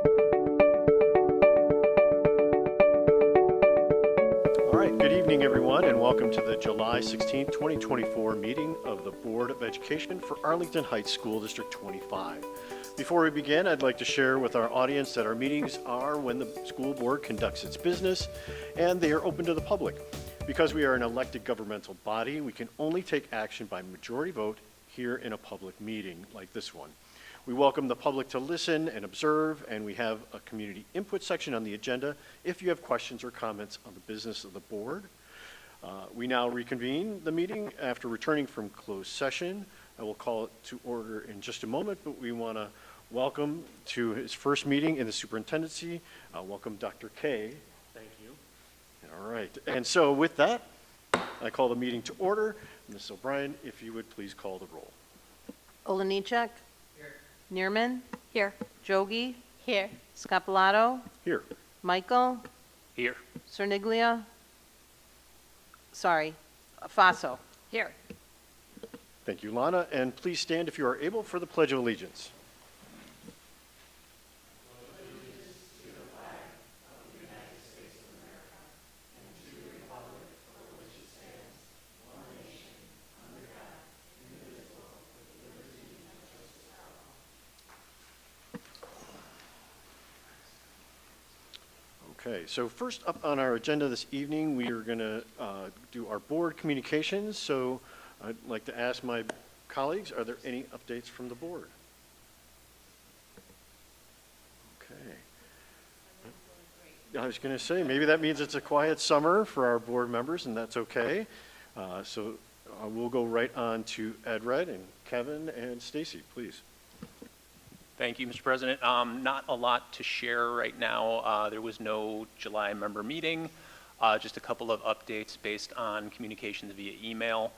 All right, good evening, everyone, and welcome to the July 16, 2024 meeting of the Board of Education for Arlington Heights School District 25. Before we begin, I'd like to share with our audience that our meetings are when the school board conducts its business and they are open to the public. Because we are an elected governmental body, we can only take action by majority vote here in a public meeting like this one. We welcome the public to listen and observe, and we have a community input section on the agenda if you have questions or comments on the business of the board. We now reconvene the meeting after returning from closed session. I will call it to order in just a moment, but we want to welcome to his first meeting in the superintendency. Welcome Dr. K. Thank you. All right, and so with that, I call the meeting to order. Ms. O'Brien, if you would please call the roll. Olenichuk. Here. Neerman. Here. Jogi. Here. Scapalato. Here. Michael. Here. Cerniglia. Sorry, Faso. Here. Thank you, Lana, and please stand if you are able for the Pledge of Allegiance. Okay, so first up on our agenda this evening, we are going to do our board communications. So I'd like to ask my colleagues, are there any updates from the board? Okay. I was going to say, maybe that means it's a quiet summer for our board members, and that's okay. So we'll go right on to Ed Red and Kevin and Stacy, please. Thank you, Mr. President. Not a lot to share right now. There was no July member meeting, just a couple of updates based on communications via email.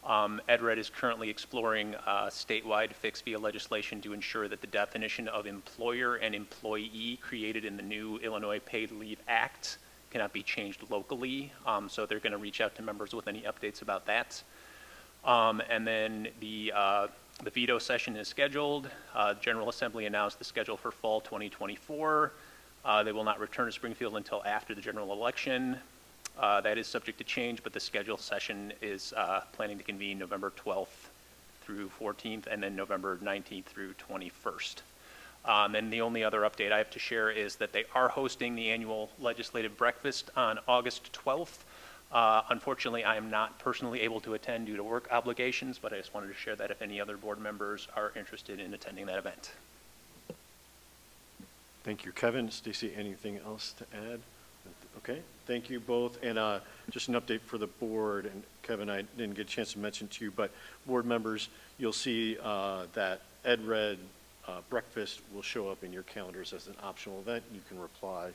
EdRed is currently exploring a statewide fix via legislation to ensure that the definition of employer and employee created in the new Illinois Paid Leave Act cannot be changed locally. So they're going to reach out to members with any updates about that. And then the veto session is scheduled. General Assembly announced the schedule for fall 2024. They will not return to Springfield until after the general election. That is subject to change, but the scheduled session is planning to convene November 12th through 14th, and then November 19th through 21st. And the only other update I have to share is that they are hosting the annual legislative breakfast on August 12th. Unfortunately, I am not personally able to attend due to work obligations, but I just wanted to share that if any other board members are interested in attending that event. Thank you, Kevin. Stacy, anything else to add? Okay, thank you both. And just an update for the board, and Kevin, I didn't get a chance to mention to you, but board members, you'll see that EdRed breakfast will show up in your calendars as an optional event. You can reply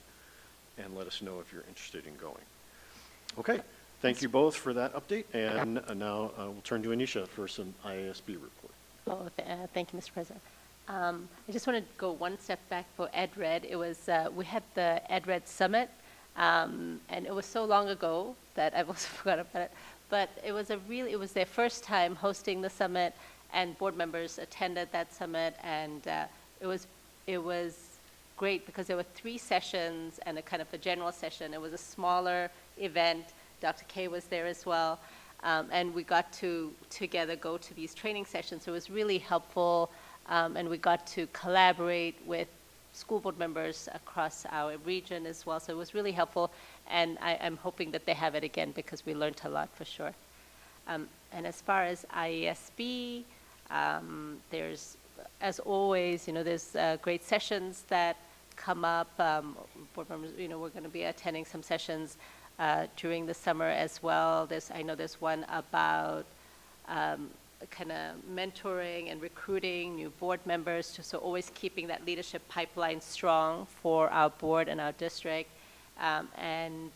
and let us know if you're interested in going. Okay, thank you both for that update, and now we'll turn to Anisha for some IASB report. Oh, thank you, Mr. President. I just want to go one step back for EdRed. It was we had the EdRed Summit, and it was so long ago that I've also forgot about it. But it was it was their first time hosting the summit, and board members attended that summit, and it was great because there were 3 sessions and a kind of a general session. It was a smaller event. Dr. K was there as well, and we got to together go to these training sessions. So it was really helpful, and we got to collaborate with school board members across our region as well. So it was really helpful, and I'm hoping that they have it again because we learned a lot for sure. And as far as IASB, there's, as always, there's great sessions that come up. Board members, we're going to be attending some sessions during the summer as well. I know there's one about kind of mentoring and recruiting new board members, so always keeping that leadership pipeline strong for our board and our district. And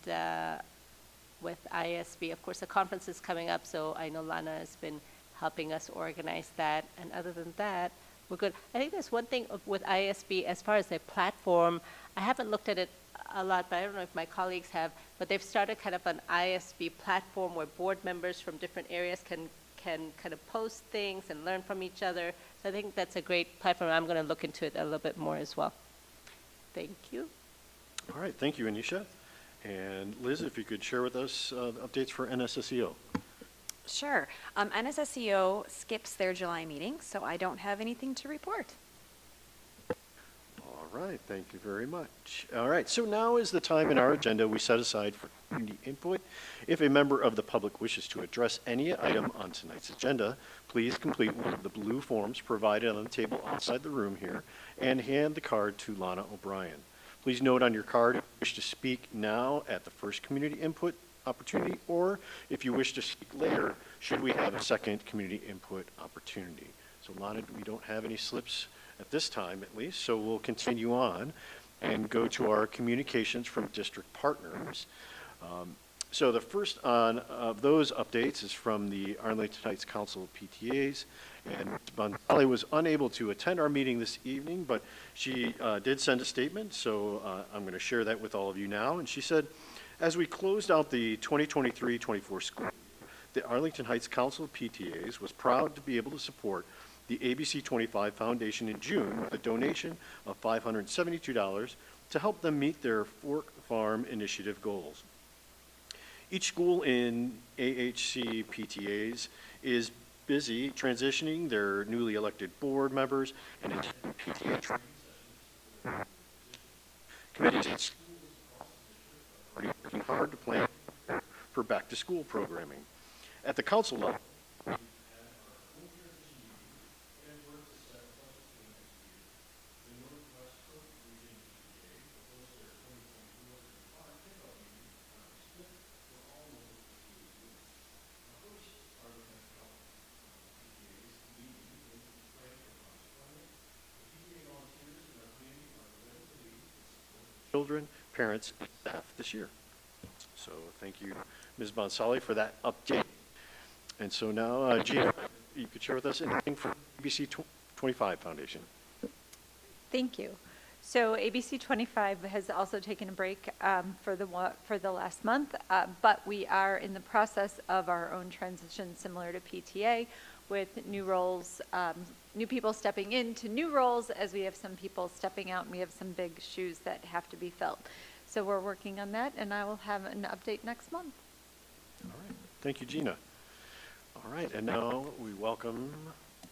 with IASB, of course, the conference is coming up, so I know Lana has been helping us organize that. And other than that, we're good. I think there's one thing with IASB as far as their platform. I haven't looked at it a lot, but I don't know if my colleagues have, but they've started kind of an IASB platform where board members from different areas can kind of post things and learn from each other. So I think that's a great platform. I'm going to look into it a little bit more as well. Thank you. All right, thank you, Anisha. And Liz, if you could share with us updates for NSSEO. Sure. NSSEO skips their July meeting, so I don't have anything to report. All right, thank you very much. All right, so now is the time in our agenda we set aside for community input. If a member of the public wishes to address any item on tonight's agenda, please complete one of the blue forms provided on the table outside the room here and hand the card to Lana O'Brien. Please note on your card if you wish to speak now at the first community input opportunity, or if you wish to speak later, should we have a second community input opportunity. So Lana, we don't have any slips at this time at least, so we'll continue on and go to our communications from district partners. So the first on of those updates is from the Arlington Heights Council of PTAs, and Gonzalez was unable to attend our meeting this evening, but she did send a statement, so I'm going to share that with all of you now. And she said, as we closed out the 2023-24 school year, the Arlington Heights Council of PTAs was proud to be able to support the ABC 25 Foundation in June with a donation of $572 to help them meet their Fork Farm Initiative goals. Each school in AHC PTAs is busy transitioning their newly elected board members and attending PTA training sessions. Committees and schools are already working hard to plan for back-to-school programming. At the council level, children, parents, and staff this year. So thank you, Ms. Bonsali, for that update. And so now, Gina, you could share with us anything from ABC 25 Foundation. Thank you. So ABC 25 has also taken a break for the last month, but we are in the process of our own transition similar to PTA with new roles, new people stepping into new roles as we have some people stepping out and we have some big shoes that have to be filled. So we're working on that and I will have an update next month. All right. Thank you, Gina. All right. And now we welcome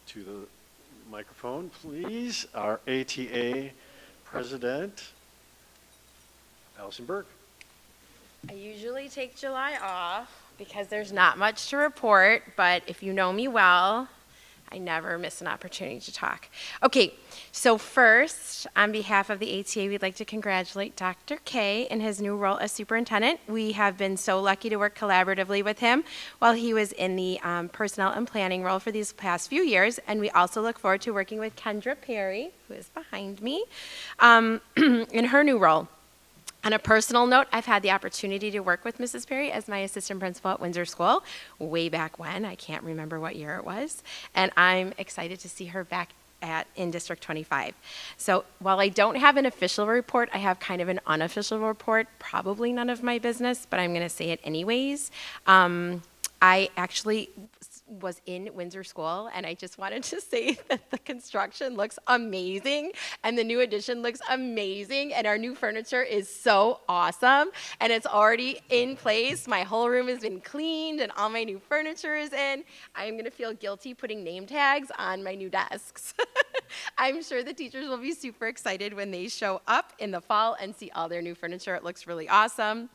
to the microphone, please, our ATA President, Allison Berg. I usually take July off because there's not much to report, but if you know me well, I never miss an opportunity to talk. Okay, so first, on behalf of the ATA, we'd like to congratulate Dr. K in his new role as superintendent. We have been so lucky to work collaboratively with him while he was in the personnel and planning role for these past few years, and we also look forward to working with Kendra Perry, who is behind me, in her new role. On a personal note, I've had the opportunity to work with Mrs. Perry as my assistant principal at Windsor School way back when. I can't remember what year it was. And I'm excited to see her back in District 25. So while I don't have an official report, I have kind of an unofficial report, probably none of my business, but I'm going to say it anyways. I actually was in Windsor School, and I just wanted to say that the construction looks amazing, and the new addition looks amazing, and our new furniture is so awesome, and it's already in place. My whole room has been cleaned, and all my new furniture is in. I'm going to feel guilty putting name tags on my new desks. I'm sure the teachers will be super excited when they show up in the fall and see all their new furniture. It looks really awesome.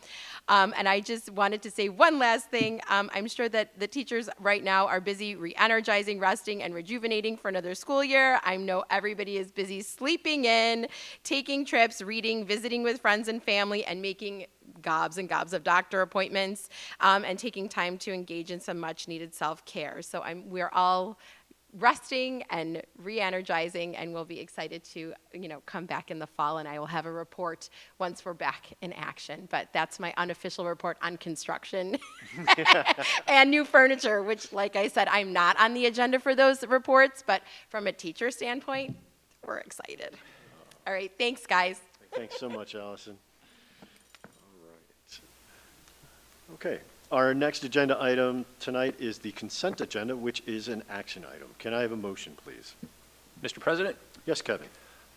And I just wanted to say one last thing. I'm sure that the teachers right now are busy re-energizing, resting, and rejuvenating for another school year. I know everybody is busy sleeping in, taking trips, reading, visiting with friends and family, and making gobs and gobs of doctor appointments, and taking time to engage in some much-needed self-care. So we're all resting and re-energizing, and we'll be excited to, come back in the fall, and I will have a report once we're back in action. But that's my unofficial report on construction and new furniture, which, like I said, I'm not on the agenda for those reports, but from a teacher standpoint, we're excited. All right, thanks, guys. Thanks so much, Allison. All right. Okay. Our next agenda item tonight is the consent agenda, which is an action item. Can I have a motion, please? Mr. President, Yes, Kevin.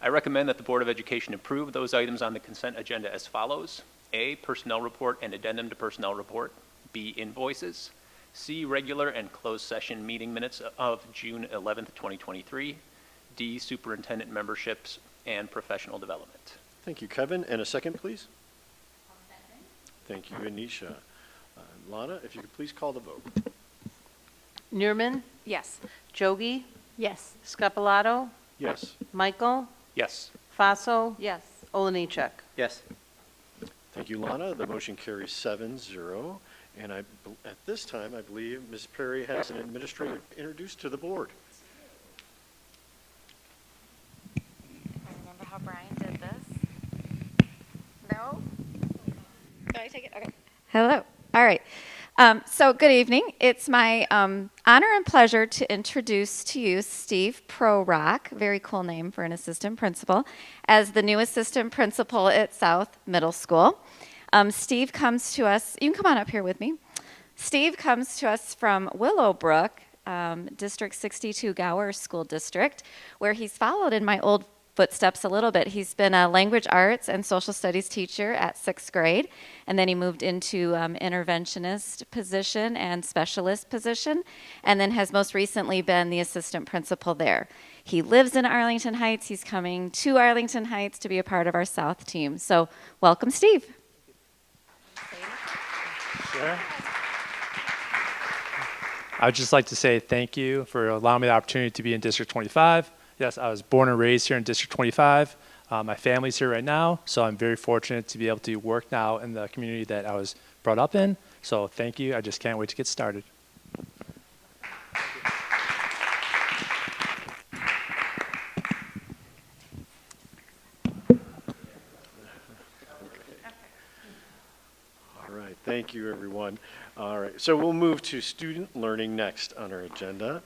I recommend that the Board of Education approve those items on the consent agenda as follows. A, personnel report and addendum to personnel report. B, invoices. C, regular and closed session meeting minutes of June 11th, 2023. D, superintendent memberships and professional development. Thank you, Kevin. And a second, please. Thank you, Anisha. Lana, if you could please call the vote. Neerman, Yes. Jogi, Yes. Scapalato, Yes. Michael, Yes. Faso, Yes. Oliniechek. Yes. Thank you, Lana. The motion carries 7-0. And at this time, I believe Ms. Perry has an administrator introduced to the board. I remember how Brian did this. No? Do I take it? Okay. Hello. All right. So good evening. It's my honor and pleasure to introduce to you Steve Prorock, very cool name for an assistant principal, as the new assistant principal at South Middle School. Steve comes to us, you can come on up here with me. Steve comes to us from Willowbrook, District 62 Gower School District, where he's followed in my old footsteps a little bit. He's been a language arts and social studies teacher at 6th grade, and then he moved into interventionist position and specialist position, and then has most recently been the assistant principal there. He lives in Arlington Heights. He's coming to Arlington Heights to be a part of our South team. So welcome, Steve. Sure. I would just like to say thank you for allowing me the opportunity to be in District 25. Yes, I was born and raised here in District 25. My family's here right now, so I'm very fortunate to be able to work now in the community that I was brought up in. So thank you. I just can't wait to get started. All right, thank you, everyone. All right, so we'll move to student learning next on our agenda.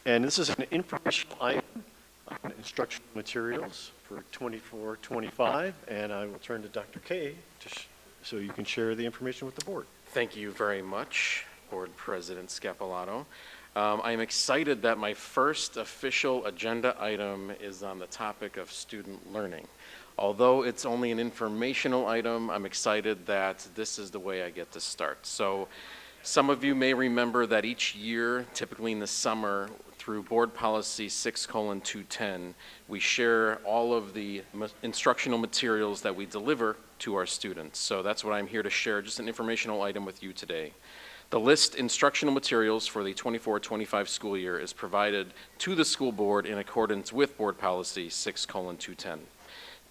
And this is an informational item on instructional materials for 24-25, and I will turn to Dr. K so you can share the information with the board. Thank you very much, Board President Scapalato. I am excited that my first official agenda item is on the topic of student learning. Although it's only an informational item, I'm excited that this is the way I get to start. So some of you may remember that each year, typically in the summer, through Board Policy 6:210, we share all of the instructional materials that we deliver to our students. So that's what I'm here to share, just an informational item with you today. The list instructional materials for the 24-25 school year is provided to the school board in accordance with Board Policy 6:210.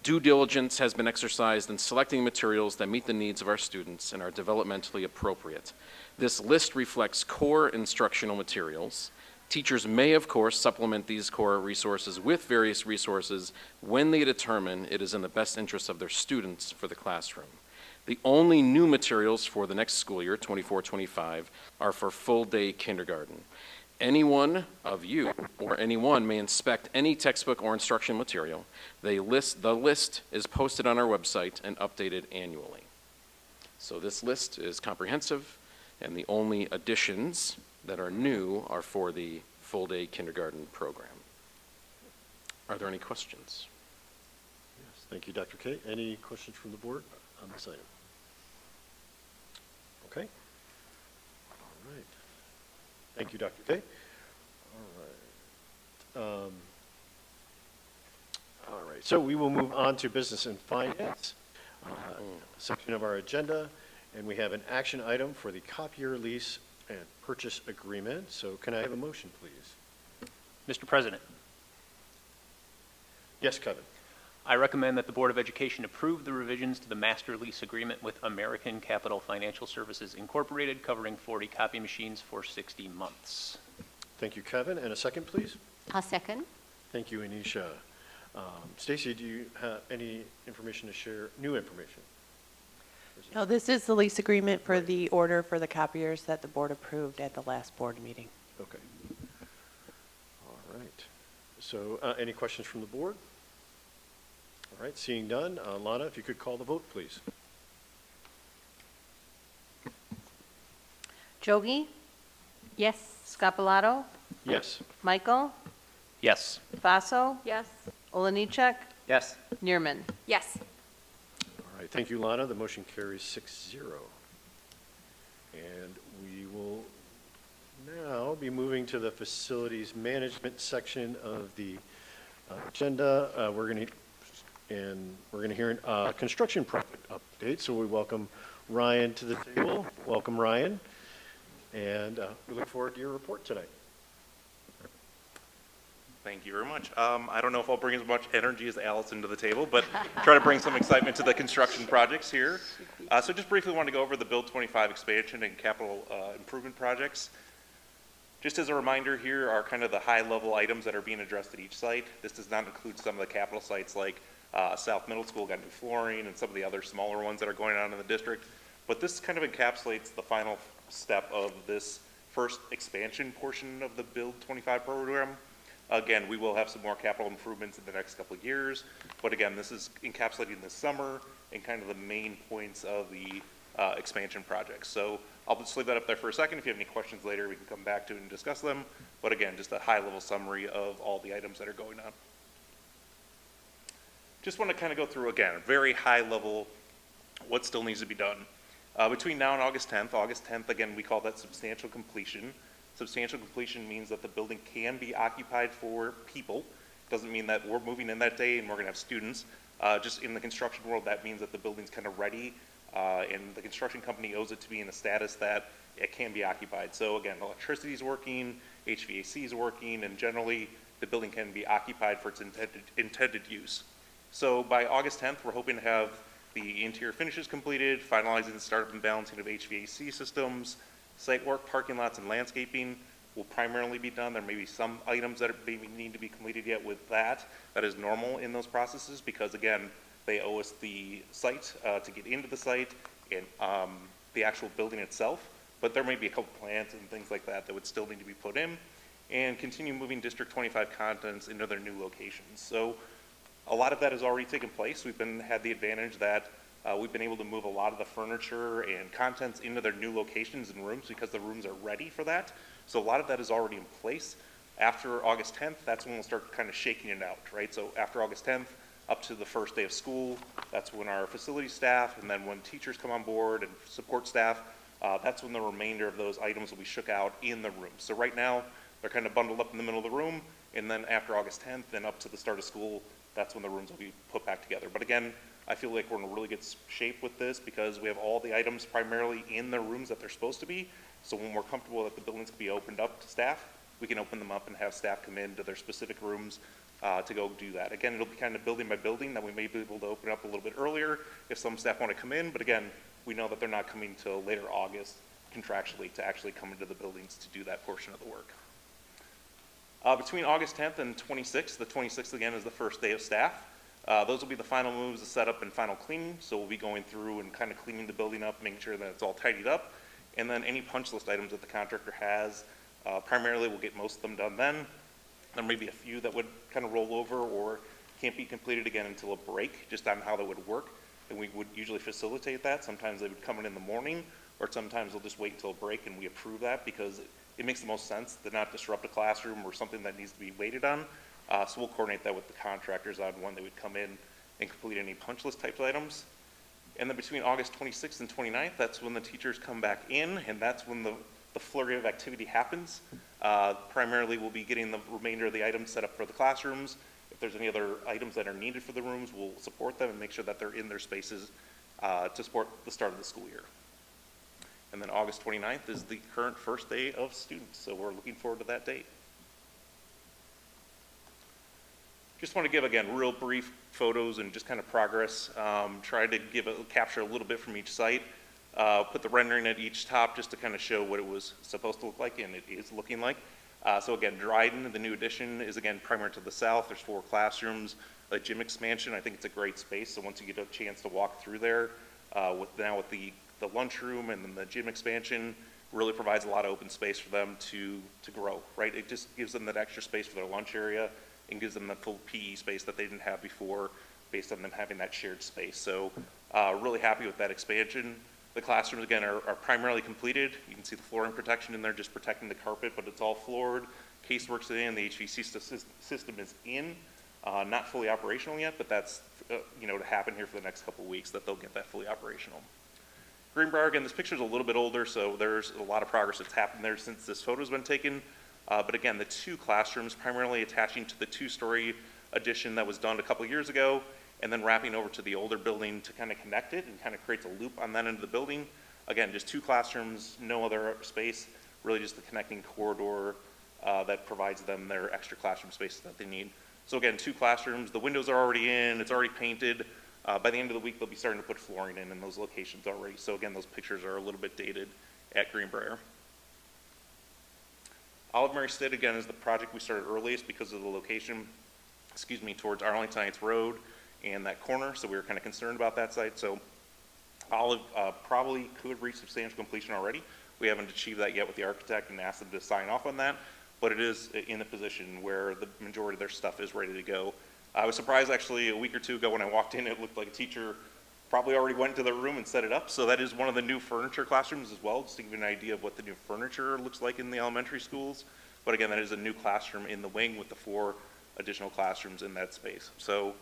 Due diligence has been exercised in selecting materials that meet the needs of our students and are developmentally appropriate. This list reflects core instructional materials. Teachers may, of course, supplement these core resources with various resources when they determine it is in the best interest of their students for the classroom. The only new materials for the next school year, 24-25, are for full-day kindergarten. Any one of you or anyone may inspect any textbook or instructional material. The list is posted on our website and updated annually. So this list is comprehensive, and the only additions that are new are for the full-day kindergarten program. Are there any questions? Yes, thank you, Dr. K. Any questions from the board on this item? Okay. All right. Thank you, Dr. K. All right, so we will move on to business and finance section of our agenda, and we have an action item for the copier lease and purchase agreement. So can I have a motion, please? Mr. President, Yes, Kevin. I recommend that the Board of Education approve the revisions to the master lease agreement with American Capital Financial Services Incorporated, covering 40 copy machines for 60 months. Thank you, Kevin. And a second, please? I'll second. Thank you, Anisha. Stacy, do you have any information to share, new information? No, this is the lease agreement for the order for the copiers that the board approved at the last board meeting. Okay. All right. So any questions from the board? All right, seeing none, Lana, if you could call the vote, please. Jogi, Yes. Scapalato, Yes. Michael, Yes. Faso, Yes. Oliniechek, Yes. Neerman. Yes. All right, thank you, Lana. The motion carries 6-0. And we will now be moving to the facilities management section of the agenda. We're going to hear a construction project update. So we welcome Ryan to the table. Welcome, Ryan. And we look forward to your report tonight. Thank you very much. I don't know if I'll bring as much energy as Allison to the table, but try to bring some excitement to the construction projects here. So just briefly want to go over the Build 25 expansion and capital improvement projects. Just as a reminder, here are kind of the high-level items that are being addressed at each site. This does not include some of the capital sites like South Middle School got new flooring and some of the other smaller ones that are going on in the district. But this kind of encapsulates the final step of this first expansion portion of the Build 25 program. Again, we will have some more capital improvements in the next couple of years, but again, this is encapsulating this summer and kind of the main points of the expansion project. So I'll just leave that up there for a second. If you have any questions later, we can come back to it and discuss them. But again, just a high-level summary of all the items that are going on. Just want to kind of go through, again, a very high-level what still needs to be done. Between now and August 10th, again, we call that substantial completion. Substantial completion means that the building can be occupied for people. Doesn't mean that we're moving in that day and we're going to have students. Just in the construction world, that means that the building's kind of ready, and the construction company owes it to be in a status that it can be occupied. So again, electricity is working, HVAC is working, and generally the building can be occupied for its intended use. So by August 10th, we're hoping to have the interior finishes completed, finalizing the startup and balancing of HVAC systems. Site work, parking lots, and landscaping will primarily be done. There may be some items that maybe need to be completed yet with that. That is normal in those processes because, again, they owe us the site to get into the site and the actual building itself. But there may be a couple plans and things like that that would still need to be put in and continue moving District 25 contents into their new locations. So a lot of that has already taken place. We've had the advantage that we've been able to move a lot of the furniture and contents into their new locations and rooms because the rooms are ready for that. So a lot of that is already in place. After August 10th, that's when we'll start kind of shaking it out, right? So after August 10th, up to the first day of school, that's when our facility staff, and then when teachers come on board and support staff, that's when the remainder of those items will be shook out in the room. So right now, they're kind of bundled up in the middle of the room, and then after August 10th and up to the start of school, that's when the rooms will be put back together. But again, I feel like we're in a really good shape with this because we have all the items primarily in the rooms that they're supposed to be. So when we're comfortable that the buildings can be opened up to staff, we can open them up and have staff come in to their specific rooms to go do that. Again, it'll be kind of building by building that we may be able to open up a little bit earlier if some staff want to come in. But again, we know that they're not coming till later August contractually to actually come into the buildings to do that portion of the work. Between August 10th and 26th, the 26th again is the first day of staff. Those will be the final moves, the setup and final cleaning. So we'll be going through and kind of cleaning the building up, making sure that it's all tidied up. And then any punch list items that the contractor has, primarily we'll get most of them done then. There may be a few that would kind of roll over or can't be completed again until a break, just on how that would work. And we would usually facilitate that. Sometimes they would come in the morning, or sometimes they'll just wait until a break and we approve that because it makes the most sense to not disrupt a classroom or something that needs to be waited on. So we'll coordinate that with the contractors on when they would come in and complete any punch list type items. And then between August 26th and 29th, that's when the teachers come back in, and that's when the flurry of activity happens. Primarily, we'll be getting the remainder of the items set up for the classrooms. If there's any other items that are needed for the rooms, we'll support them and make sure that they're in their spaces to support the start of the school year. And then August 29th is the current first day of students, so we're looking forward to that date. Just want to give, again, real brief photos and just kind of progress. Try to capture a little bit from each site. Put the rendering at each top just to kind of show what it was supposed to look like, and it is looking like. So again, Dryden, the new addition, is again primary to the south. There's 4 classrooms, a gym expansion. I think it's a great space. So once you get a chance to walk through there, with the lunchroom and then the gym expansion, really provides a lot of open space for them to grow, right? It just gives them that extra space for their lunch area and gives them the full PE space that they didn't have before based on them having that shared space. So really happy with that expansion. The classrooms, again, are primarily completed. You can see the flooring protection in there, just protecting the carpet, but it's all floored. Casework's in, the HVAC system is in. Not fully operational yet, but that's, to happen here for the next couple of weeks, that they'll get that fully operational. Greenbrier, again, this picture is a little bit older, so there's a lot of progress that's happened there since this photo's been taken. But again, the 2 classrooms primarily attaching to the 2-story addition that was done a couple years ago, and then wrapping over to the older building to kind of connect it and kind of creates a loop on that end of the building. Again, just 2 classrooms, no other space, really just the connecting corridor that provides them their extra classroom spaces that they need. So again, 2 classrooms, the windows are already in, it's already painted. By the end of the week, they'll be starting to put flooring in those locations already. So again, those pictures are a little bit dated at Greenbrier. Olive Mary Stead, again, is the project we started earliest because of the location, towards Arlington Heights Road and that corner. So we were kind of concerned about that site. So Olive probably could reach substantial completion already. We haven't achieved that yet with the architect and asked them to sign off on that, but it is in a position where the majority of their stuff is ready to go. I was surprised actually a week or 2 ago when I walked in, it looked like a teacher probably already went into the room and set it up. So that is one of the new furniture classrooms as well, just to give you an idea of what the new furniture looks like in the elementary schools. But again, that is a new classroom in the wing with the 4 additional classrooms in that space. So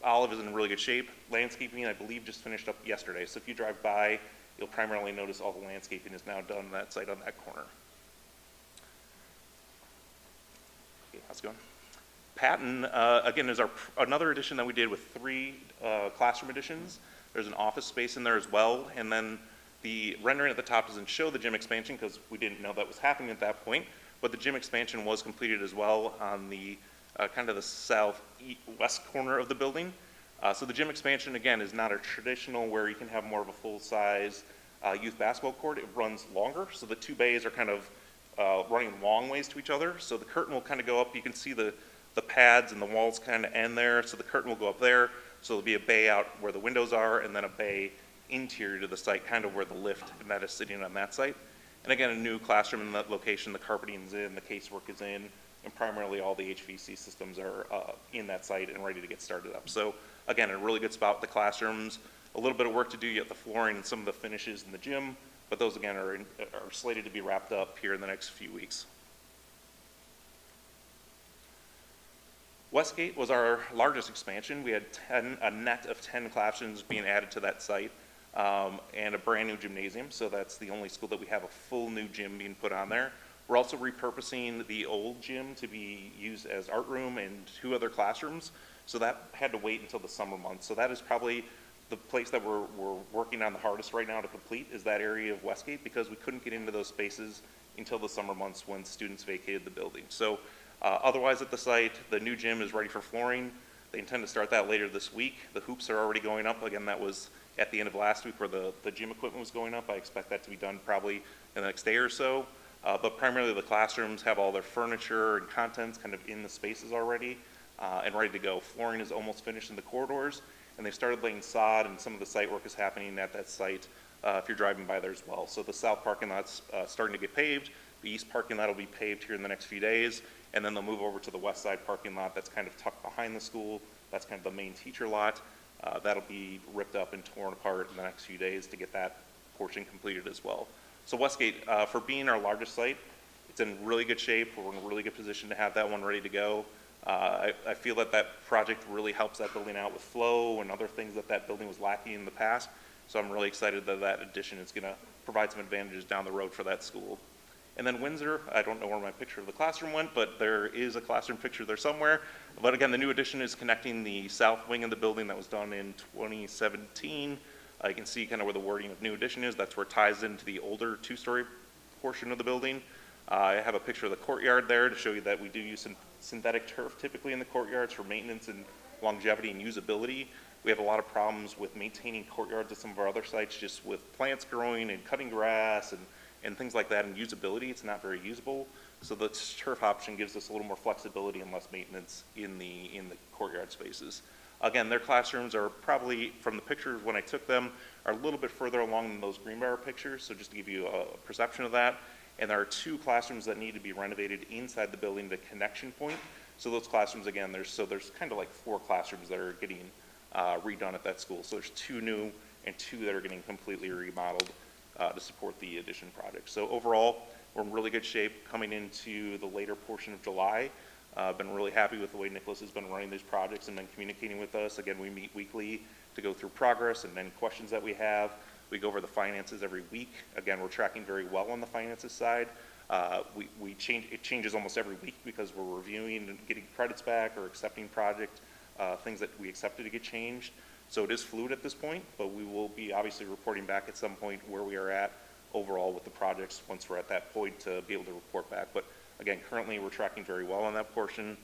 Olive is in really good shape. Landscaping, I believe, just finished up yesterday. So if you drive by, you'll primarily notice all the landscaping is now done on that site on that corner. Okay, how's it going? Patton, again, is another addition that we did with 3 classroom additions. There's an office space in there as well, and then the rendering at the top doesn't show the gym expansion because we didn't know that was happening at that point, but the gym expansion was completed as well on the kind of the southwest corner of the building. So the gym expansion, again, is not a traditional where you can have more of a full-size youth basketball court. It runs longer, so the 2 bays are kind of running long ways to each other. So the curtain will kind of go up. You can see the pads and the walls kind of end there, so the curtain will go up there. So there'll be a bay out where the windows are, and then a bay interior to the site, kind of where the lift and that is sitting on that site. And again, a new classroom in that location. The carpeting is in, the casework is in, and primarily all the HVAC systems are in that site and ready to get started up. So again, a really good spot with the classrooms. A little bit of work to do yet, the flooring and some of the finishes in the gym, but those again are slated to be wrapped up here in the next few weeks. Westgate was our largest expansion. We had a net of 10 classrooms being added to that site and a brand new gymnasium. So that's the only school that we have a full new gym being put on there. We're also repurposing the old gym to be used as art room and 2 other classrooms. So that had to wait until the summer months. So that is probably the place that we're working on the hardest right now to complete, is that area of Westgate, because we couldn't get into those spaces until the summer months when students vacated the building. So otherwise at the site, the new gym is ready for flooring. They intend to start that later this week. The hoops are already going up. Again, that was at the end of last week where the gym equipment was going up. I expect that to be done probably in the next day or so. But primarily the classrooms have all their furniture and contents kind of in the spaces already and ready to go. Flooring is almost finished in the corridors, and they've started laying sod, and some of the site work is happening at that site if you're driving by there as well. So the south parking lot's starting to get paved. The east parking lot will be paved here in the next few days, and then they'll move over to the west side parking lot that's kind of tucked behind the school. That's kind of the main teacher lot. That'll be ripped up and torn apart in the next few days to get that portion completed as well. So Westgate, for being our largest site, it's in really good shape. We're in a really good position to have that one ready to go. I feel that that project really helps that building out with flow and other things that that building was lacking in the past. So I'm really excited that that addition is going to provide some advantages down the road for that school. And then Windsor, I don't know where my picture of the classroom went, but there is a classroom picture there somewhere. But again, the new addition is connecting the south wing of the building that was done in 2017. You can see kind of where the wording of new addition is. That's where it ties into the older 2-story portion of the building. I have a picture of the courtyard there to show you that we do use some synthetic turf typically in the courtyards for maintenance and longevity and usability. We have a lot of problems with maintaining courtyards at some of our other sites, just with plants growing and cutting grass and things like that, and usability. It's not very usable. So the turf option gives us a little more flexibility and less maintenance in the courtyard spaces. Again, their classrooms are probably, from the pictures when I took them, are a little bit further along than those Greenbrier pictures, so just to give you a perception of that. And there are 2 classrooms that need to be renovated inside the building, the connection point. So those classrooms, again, there's kind of like 4 classrooms that are getting redone at that school. So there's 2 new and 2 that are getting completely remodeled to support the addition project. So overall, we're in really good shape coming into the later portion of July. Been really happy with the way Nicholas has been running these projects and been communicating with us. Again, we meet weekly to go through progress and any questions that we have. We go over the finances every week. Again, we're tracking very well on the finances side. It changes almost every week because we're reviewing and getting credits back or accepting things that we accepted to get changed. So it is fluid at this point, but we will be obviously reporting back at some point where we are at overall with the projects once we're at that point to be able to report back. But again, currently we're tracking very well on that portion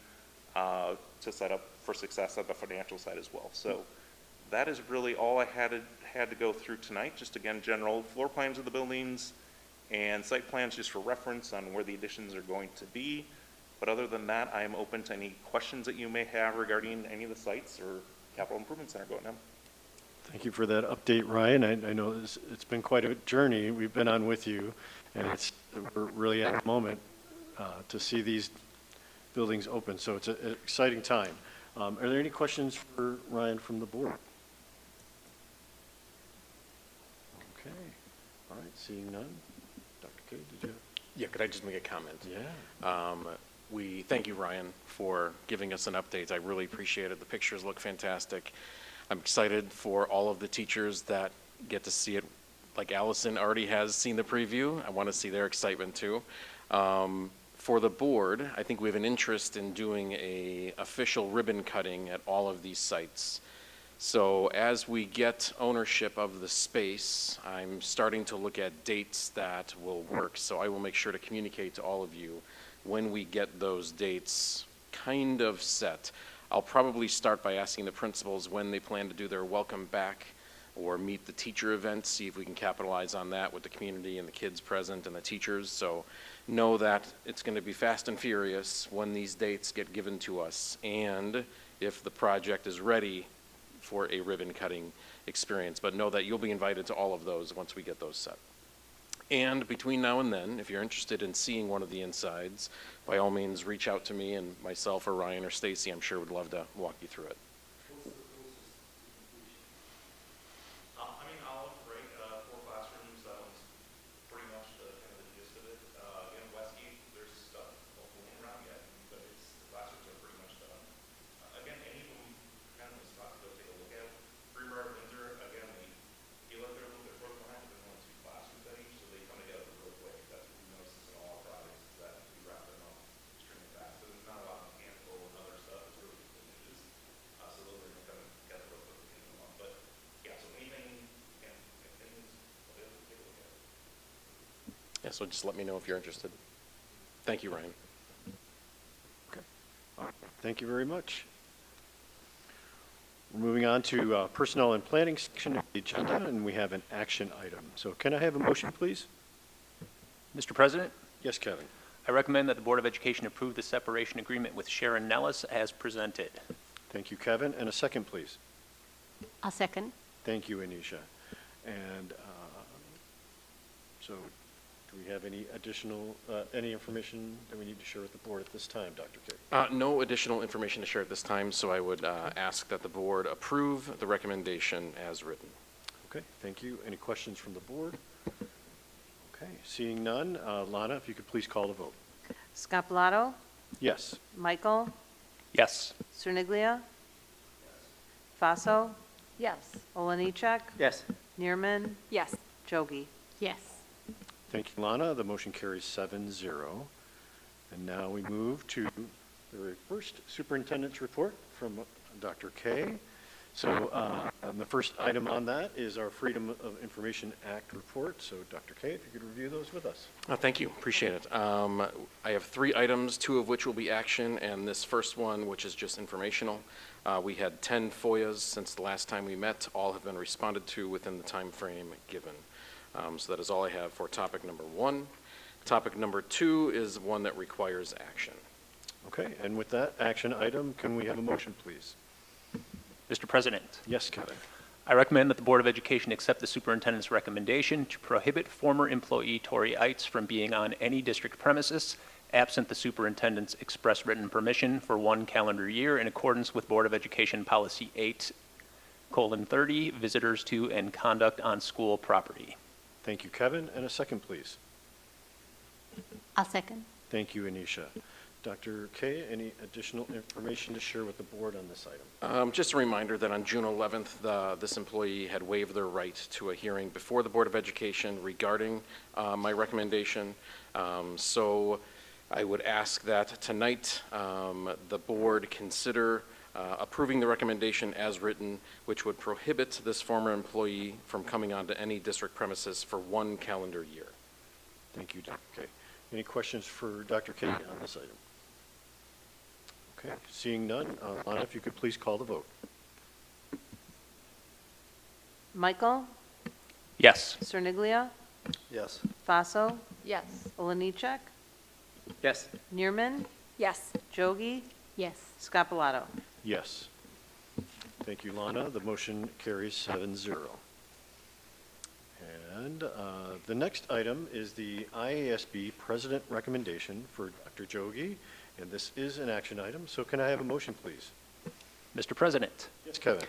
to set up for success on the financial side as well. So that is really all I had to go through tonight. Just again, general floor plans of the buildings and site plans just for reference on where the additions are going to be. But other than that, I am open to any questions that you may have regarding any of the sites or capital improvements that are going on. Thank you for that update, Ryan. I know it's been quite a journey we've been on with you, and we're really at the moment to see these buildings open, so it's an exciting time. Are there any questions for Ryan from the board? Okay, all right, seeing none. Dr. K, did you? Yeah, could I just make a comment? Yeah. We thank you, Ryan, for giving us an update. I really appreciate it. The pictures look fantastic. I'm excited for all of the teachers that get to see it. Like Allison already has seen the preview. I want to see their excitement too. For the board, I think we have an interest in doing an official ribbon cutting at all of these sites. So as we get ownership of the space, I'm starting to look at dates that will work. So I will make sure to communicate to all of you when we get those dates kind of set. I'll probably start by asking the principals when they plan to do their welcome back or meet the teacher event, see if we can capitalize on that with the community and the kids present and the teachers. So know that it's going to be fast and furious when these dates get given to us, and if the project is ready for a ribbon cutting experience. But know that you'll be invited to all of those once we get those set. And between now and then, if you're interested in seeing one of the insides, by all means reach out to me, and myself or Ryan or Stacy, I'm sure would love to walk you through it. I'll break 4 classrooms. That was pretty much the gist of it. In Westgate, there's stuff hopefully around yet, but the classrooms are pretty much done. Again, any of them kind of a spot to go take a look at. Bremer, Windsor, again, we feel like they're a little bit further behind, but there's only 2 classrooms at each, so they come together real quick. That's what we noticed in all our projects, is that we wrap them up extremely fast. So there's not a lot of mechanical and other stuff. It's really just images. So those are going to come together real quick in the month. But yeah, so anything, things, we'll be able to take a look at. Yeah, so just let me know if you're interested. Thank you, Ryan. Okay. All right. Thank you very much. We're moving on to personnel and planning section of the agenda, and we have an action item. So can I have a motion, please? Mr. President, Yes, Kevin. I recommend that the Board of Education approve the separation agreement with Sharon Nellis as presented. Thank you, Kevin. And a second, please. I'll second. Thank you, Anisha. And so do we have any additional, any information that we need to share with the board at this time, Dr. K? No additional information to share at this time, so I would ask that the board approve the recommendation as written. Okay, thank you. Any questions from the board? Okay, seeing none, Lana, if you could please call the vote. Scapalato, Yes. Michael, Yes. Cerniglia. Faso, Yes. Oliniechek, Yes. Neerman, Yes. Jogi. Yes. Thank you, Lana. The motion carries 7-0. And now we move to the very first superintendent's report from Dr. K. So the first item on that is our Freedom of Information Act report. So Dr. K, if you could review those with us. Thank you, appreciate it. I have 3 items, 2 of which will be action, and this first one, which is just informational. We had 10 FOIAs since the last time we met. All have been responded to within the time frame given. So that is all I have for topic number 1. Topic number 2 is one that requires action. Okay, and with that action item, can we have a motion, please? Mr. President, Yes, Kevin. I recommend that the Board of Education accept the superintendent's recommendation to prohibit former employee Tori Eitz from being on any district premises absent the superintendent's express written permission for 1 calendar year in accordance with Board of Education Policy 8:30, visitors to and conduct on school property. Thank you, Kevin. And a second, please. I'll second. Thank you, Anisha. Dr. Kay, any additional information to share with the board on this item? Just a reminder that on June 11th, this employee had waived their right to a hearing before the Board of Education regarding my recommendation. So I would ask that tonight the board consider approving the recommendation as written, which would prohibit this former employee from coming onto any district premises for 1 calendar year. Thank you, Dr. Kay. Any questions for Dr. Kay on this item? Okay, seeing none, Lana, if you could please call the vote. Michael, Yes. Cerniglia, Yes. Faso, Yes. Oliniechek, Yes. Neerman, Yes. Jogi, Yes. Scapalato. Yes. Thank you, Lana. The motion carries 7-0. And the next item is the IASB President recommendation for Dr. Jogi, and this is an action item. So can I have a motion, please? Mr. President, Yes, Kevin.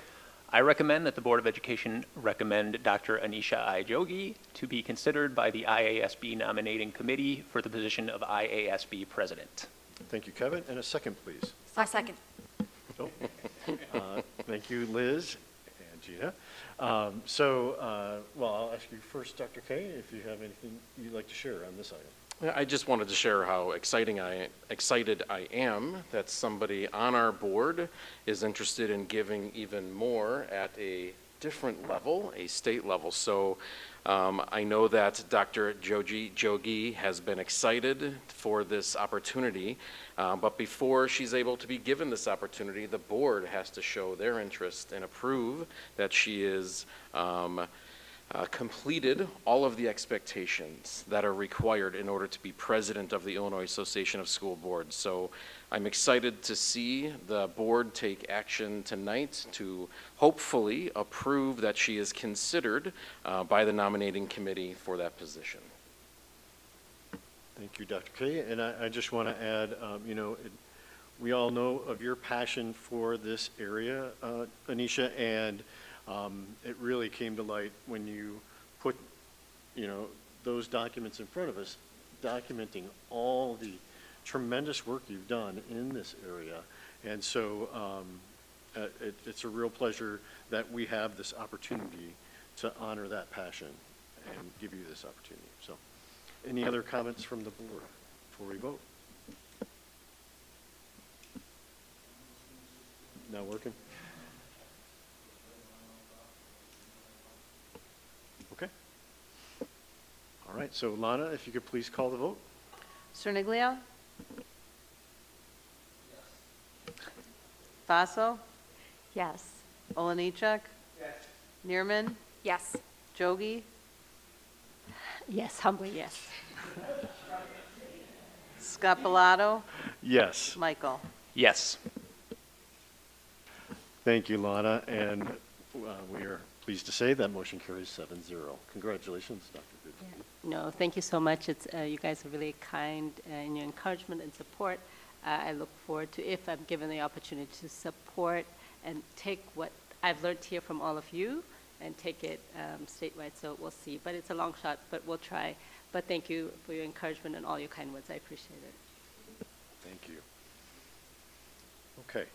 I recommend that the Board of Education recommend Dr. Anisha I. Jogi to be considered by the IASB nominating committee for the position of IASB President. Thank you, Kevin. And a second, please. A second. Oh. Thank you, Liz and Gina. Well, I'll ask you first, Dr. Kay, if you have anything you'd like to share on this item. Yeah, I just wanted to share how excited I am that somebody on our board is interested in giving even more at a different level, a state level. So I know that Dr. Jogi has been excited for this opportunity, but before she's able to be given this opportunity, the board has to show their interest and approve that she is completed all of the expectations that are required in order to be president of the Illinois Association of School Boards. So I'm excited to see the board take action tonight to hopefully approve that she is considered by the nominating committee for that position. Thank you, Dr. Kay. And I just want to add, we all know of your passion for this area, Anisha, and it really came to light when you put, those documents in front of us, documenting all the tremendous work you've done in this area. And so it's a real pleasure that we have this opportunity to honor that passion and give you this opportunity. So any other comments from the board before we vote? Not working? Okay. All right, so Lana, if you could please call the vote. Cerniglia? Faso, Yes. Oliniechek? Neerman, Yes. Jogi, Yes, humbly, yes. Scapalato, Yes. Michael. Yes. Thank you, Lana, and we are pleased to say that motion carries 7-0. Congratulations, Dr. Goodson. No, thank you so much. It's, you guys are really kind in your encouragement and support. I look forward to, if I'm given the opportunity to support and take what I've learned here from all of you and take it statewide, so we'll see. But it's a long shot, but we'll try. But thank you for your encouragement and all your kind words. I appreciate it. Thank you. Okay,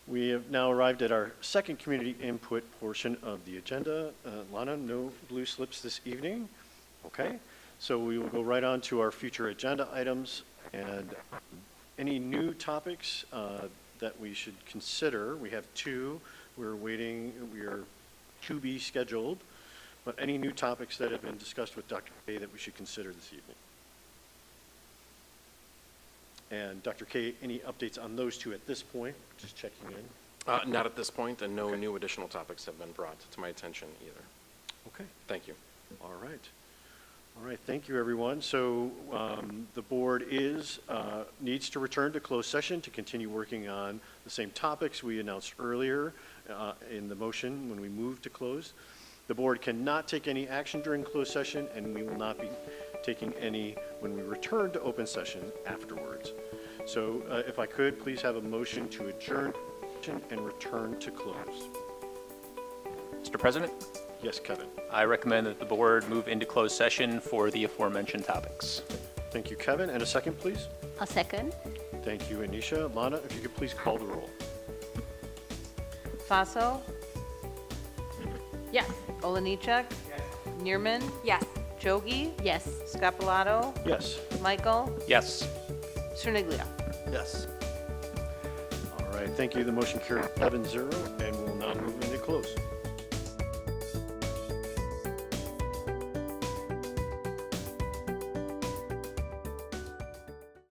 we have now arrived at our second community input portion of the agenda. Lana, no blue slips this evening. Okay, so we will go right on to our future agenda items and any new topics that we should consider. We have two. We're waiting. We are to be scheduled. But any new topics that have been discussed with Dr. Kay that we should consider this evening? And Dr. Kay, any updates on those two at this point? Just checking in. Not at this point, and no Okay. new additional topics have been brought to my attention either. Okay. Thank you. All right. All right, thank you, everyone. So the board needs to return to closed session to continue working on the same topics we announced earlier in the motion when we moved to close. The board cannot take any action during closed session, and we will not be taking any when we return to open session afterwards. So if I could, please have a motion to adjourn and return to close. Mr. President, Yes, Kevin. I recommend that the board move into closed session for the aforementioned topics. Thank you, Kevin. And a second, please. A second. Thank you, Anisha. Lana, if you could please call the roll. Faso, Yes. Oliniechek. Neerman, Yes. Jogi, Yes. Scapalato, Yes. Michael, Yes. Cerniglia. Yes. All right, thank you. The motion carried 7-0, and